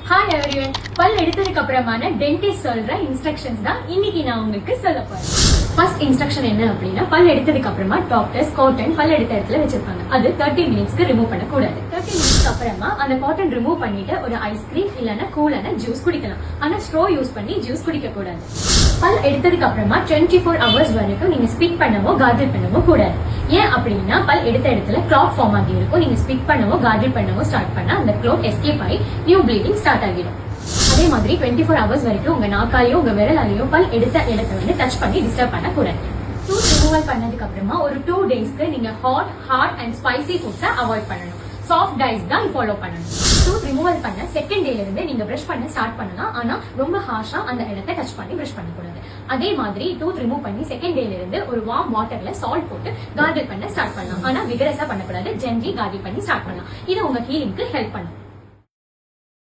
Hi everyone, பல் எடுத்ததுக்கு அப்புறமான dentist சொல்ற இன்ஸ்ட்ரக்ஷன்ஸ் தான் இன்னைக்கு நான் உங்களுக்கு சொல்ல போறேன். ஃபர்ஸ்ட் இன்ஸ்ட்ரக்ஷன் என்ன அப்படின்னா, பல் எடுத்ததுக்கு அப்புறமா டாக்டர்ஸ் காட்டன் பல் எடுத்த இடத்துல வச்சிருப்பாங்க. அது 30 மினிட்ஸ்க்கு ரிமூவ் பண்ணக்கூடாது. 30 மினிட்ஸ்க்கு அப்புறமா அந்த காட்டன் ரிமூவ் பண்ணிட்டு ஒரு ஐஸ்கிரீம் இல்லைன்னா கூலான ஜூஸ் குடிக்கலாம். ஆனா ஸ்ட்ரோ யூஸ் பண்ணி ஜூஸ் குடிக்க கூடாது. பல் எடுத்ததுக்கு அப்புறமா 24 ஹவர்ஸ் வரைக்கும் நீங்க ஸ்பிட் பண்ணவோ கார்கிள் பண்ணவோ கூடாது. ஏன் அப்படின்னா, பல் எடுத்த இடத்துல கிளாட் ஃபார்ம் ஆகி இருக்கும். நீங்க ஸ்பிட் பண்ணவோ கார்கிள் பண்ணவோ ஸ்டார்ட் பண்ணா அந்த கிளாட் எஸ்கேப் ஆகி நியூ ப்ளீடிங் ஸ்டார்ட் ஆகிடும். அதே மாதிரி 24 ஹவர்ஸ் வரைக்கும் உங்க நாக்காலையோ உங்க விரலாலையோ பல் எடுத்த இடத்தை வந்து டச் பண்ணி டிஸ்டர்ப் பண்ண கூடாது. டூத் ரிமூவல் பண்ணதுக்கு அப்புறமா ஒரு 2 டேஸ்க்கு நீங்க ஹாட் அண்ட் ஸ்பைசி ஃபுட்ஸை அவாய்ட் பண்ணணும். சாஃப்ட் டயட்ஸ் தான் ஃபாலோ பண்ணணும். டூத் ரிமூவல் பண்ண செகண்ட் டேல இருந்து நீங்க பிரஷ் பண்ண ஸ்டார்ட் பண்ணலாம். ஆனா ரொம்ப ஹார்ஷா அந்த இடத்தை டச் பண்ணி பிரஷ் பண்ணக்கூடாது. அதே மாதிரி டூத் ரிமூவ் பண்ணி செகண்ட் டேல இருந்து ஒரு வார்ம் வாட்டர்ல சால்ட் போட்டு கார்கிள் பண்ண ஸ்டார்ட் பண்ணலாம். ஆனா விகரஸா பண்ணக்கூடாது. ஜென்ட்லி கார்கிள் பண்ணி ஸ்டார்ட் பண்ணலாம். இது உங்க ஹீலிங்க்கு ஹெல்ப் பண்ணும்.